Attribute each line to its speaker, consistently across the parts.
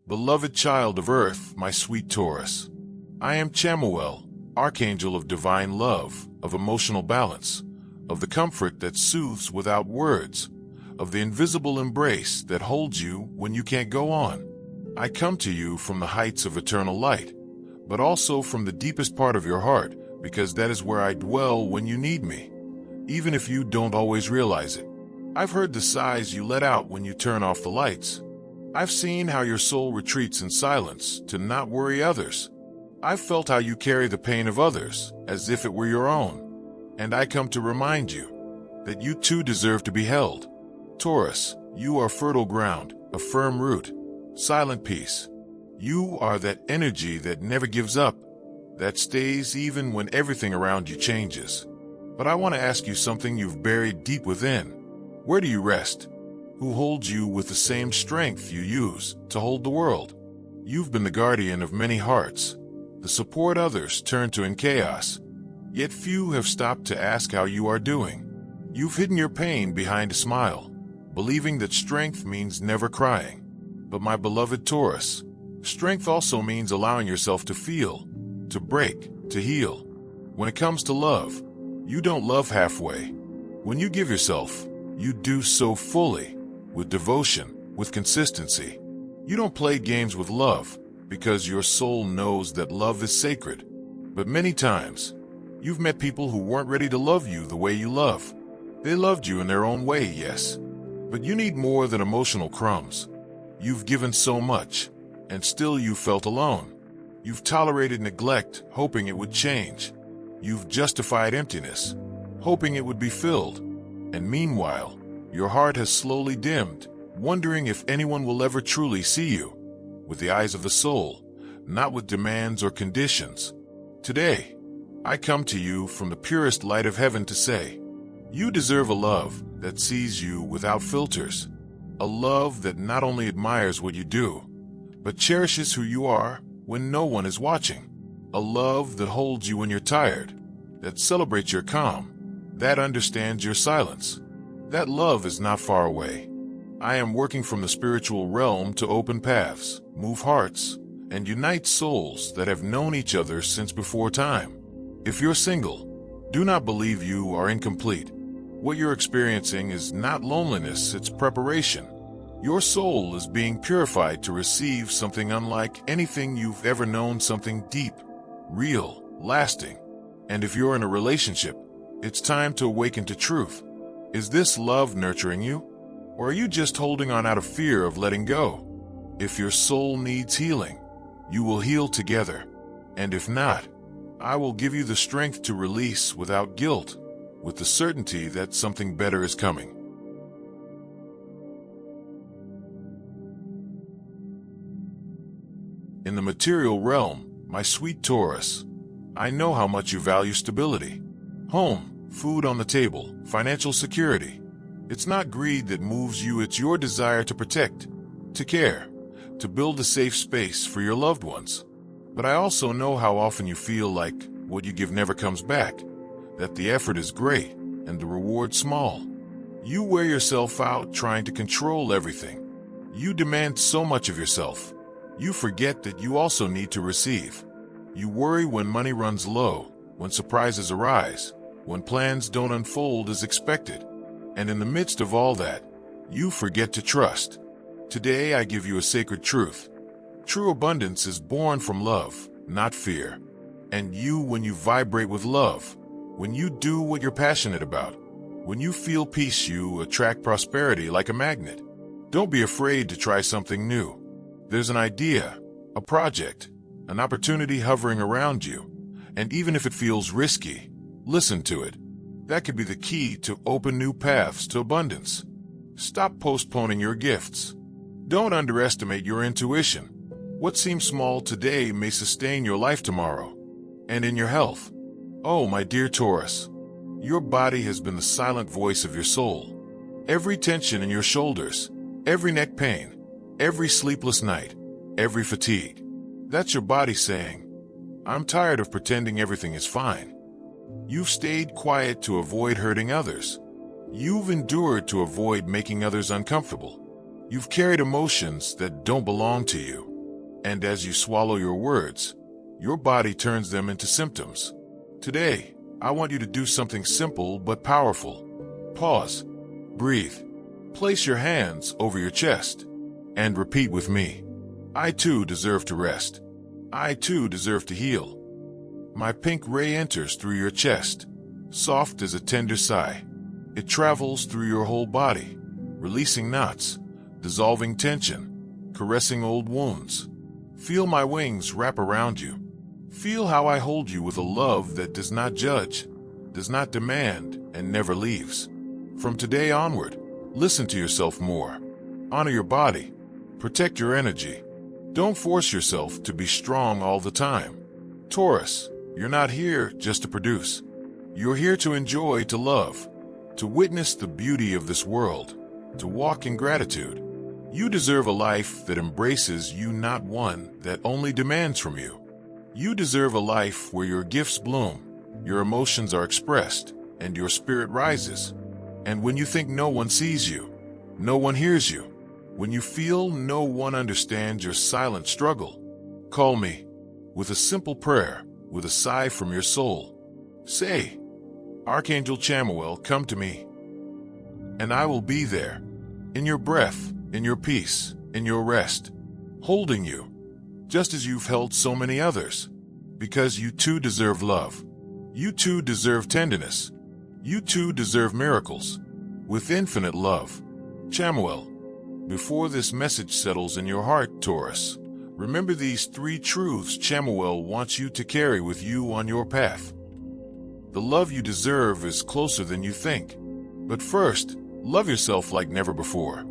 Speaker 1: Beloved child of Earth, my sweet Taurus. I am Chamuel, Archangel of divine love, of emotional balance, of the comfort that soothes without words, of the invisible embrace that holds you when you can't go on. I come to you from the heights of eternal light, but also from the deepest part of your heart, because that is where I dwell when you need me, even if you don't always realize it. I've heard the sighs you let out when you turn off the lights. I've seen how your soul retreats in silence to not worry others. I've felt how you carry the pain of others as if it were your own. And I come to remind you that you too deserve to be held. Taurus, you are fertile ground, a firm root, silent peace. You are that energy that never gives up, that stays even when everything around you changes. But I want to ask you something you've buried deep within. Where do you rest? Who holds you with the same strength you use to hold the world? You've been the guardian of many hearts, the support others turn to in chaos. Yet few have stopped to ask how you are doing. You've hidden your pain behind a smile, believing that strength means never crying. But my beloved Taurus, strength also means allowing yourself to feel, to break, to heal. When it comes to love, you don't love halfway. When you give yourself, you do so fully, with devotion, with consistency. You don't play games with love because your soul knows that love is sacred. But many times, you've met people who weren't ready to love you the way you love. They loved you in their own way, yes. But you need more than emotional crumbs. You've given so much, and still you felt alone. You've tolerated neglect, hoping it would change. You've justified emptiness, hoping it would be filled. And meanwhile, your heart has slowly dimmed, wondering if anyone will ever truly see you, with the eyes of the soul, not with demands or conditions. Today, I come to you from the purest light of heaven to say, you deserve a love that sees you without filters, a love that not only admires what you do, but cherishes who you are when no one is watching, a love that holds you when you're tired, that celebrates your calm, that understands your silence. That love is not far away. I am working from the spiritual realm to open paths, move hearts, and unite souls that have known each other since before time. If you're single, do not believe you are incomplete. What you're experiencing is not loneliness, it's preparation. Your soul is being purified to receive something unlike anything you've ever known, something deep, real, lasting. And if you're in a relationship, it's time to awaken to truth. Is this love nurturing you? Or are you just holding on out of fear of letting go? If your soul needs healing, you will heal together. And if not, I will give you the strength to release without guilt, with the certainty that something better is coming. In the material realm, my sweet Taurus, I know how much you value stability. Home, food on the table, financial security. It's not greed that moves you, it's your desire to protect, to care, to build a safe space for your loved ones. But I also know how often you feel like what you give never comes back, that the effort is great and the reward small. You wear yourself out trying to control everything. You demand so much of yourself. You forget that you also need to receive. You worry when money runs low, when surprises arise, when plans don't unfold as expected. And in the midst of all that, you forget to trust. Today I give you a sacred truth. True abundance is born from love, not fear. And you, when you vibrate with love, when you do what you're passionate about, when you feel peace, you attract prosperity like a magnet. Don't be afraid to try something new. There's an idea, a project, an opportunity hovering around you. And even if it feels risky, listen to it. That could be the key to open new paths to abundance. Stop postponing your gifts. Don't underestimate your intuition. What seems small today may sustain your life tomorrow. And in your health. Oh, my dear Taurus, your body has been the silent voice of your soul. Every tension in your shoulders, every neck pain, every sleepless night, every fatigue. That's your body saying, I'm tired of pretending everything is fine. You've stayed quiet to avoid hurting others. You've endured to avoid making others uncomfortable. You've carried emotions that don't belong to you. And as you swallow your words, your body turns them into symptoms. Today, I want you to do something simple but powerful. Pause, breathe, place your hands over your chest, and repeat with me. I too deserve to rest. I too deserve to heal. My pink ray enters through your chest, soft as a tender sigh. It travels through your whole body, releasing knots, dissolving tension, caressing old wounds. Feel my wings wrap around you. Feel how I hold you with a love that does not judge, does not demand, and never leaves. From today onward, listen to yourself more. Honor your body. Protect your energy. Don't force yourself to be strong all the time. Taurus, you're not here just to produce. You're here to enjoy, to love, to witness the beauty of this world, to walk in gratitude. You deserve a life that embraces you, not one that only demands from you. You deserve a life where your gifts bloom, your emotions are expressed, and your spirit rises. And when you think no one sees you, no one hears you, when you feel no one understands your silent struggle, call me with a simple prayer, with a sigh from your soul. Say, Archangel Chamuel, come to me, and I will be there, in your breath, in your peace, in your rest, holding you, just as you've held so many others, because you too deserve love. You too deserve tenderness. You too deserve miracles. With infinite love. Chamuel, before this message settles in your heart, Taurus, remember these 3 truths Chamuel wants you to carry with you on your path. The love you deserve is closer than you think. But first, love yourself like never before.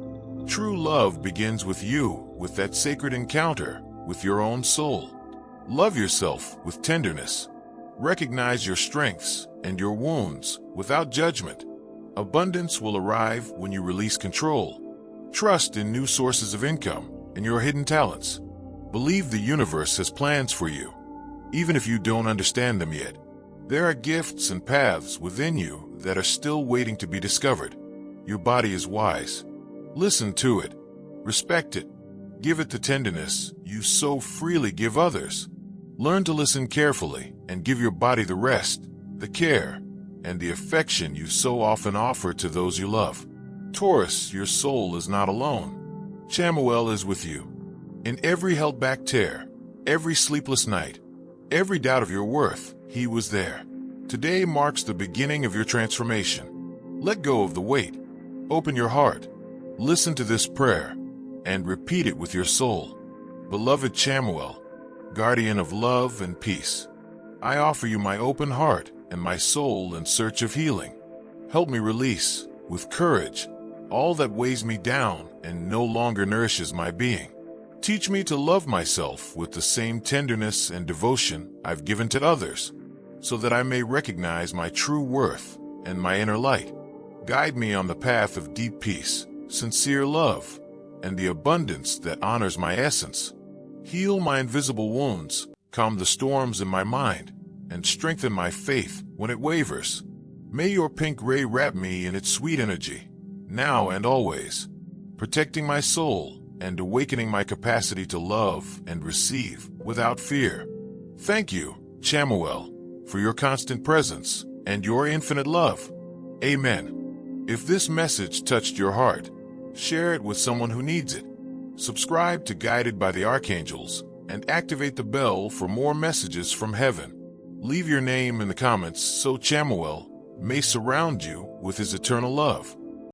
Speaker 1: True love begins with you, with that sacred encounter with your own soul. Love yourself with tenderness. Recognize your strengths and your wounds without judgment. Abundance will arrive when you release control. Trust in new sources of income and your hidden talents. Believe the universe has plans for you, even if you don't understand them yet. There are gifts and paths within you that are still waiting to be discovered. Your body is wise. Listen to it. Respect it. Give it the tenderness you so freely give others. Learn to listen carefully and give your body the rest, the care, and the affection you so often offer to those you love. Taurus, your soul is not alone. Chamuel is with you. In every held-back tear, every sleepless night, every doubt of your worth, he was there. Today marks the beginning of your transformation. Let go of the weight. Open your heart. Listen to this prayer and repeat it with your soul. Beloved Chamuel, guardian of love and peace, I offer you my open heart and my soul in search of healing. Help me release, with courage, all that weighs me down and no longer nourishes my being. Teach me to love myself with the same tenderness and devotion I've given to others, so that I may recognize my true worth and my inner light. Guide me on the path of deep peace, sincere love, and the abundance that honors my essence. Heal my invisible wounds, calm the storms in my mind, and strengthen my faith when it wavers. May your pink ray wrap me in its sweet energy, now and always, protecting my soul and awakening my capacity to love and receive without fear. Thank you, Chamuel, for your constant presence and your infinite love. Amen. If this message touched your heart, share it with someone who needs it. Subscribe to Guided by the Archangels and activate the bell for more messages from heaven. Leave your name in the comments so Chamuel may surround you with his eternal love.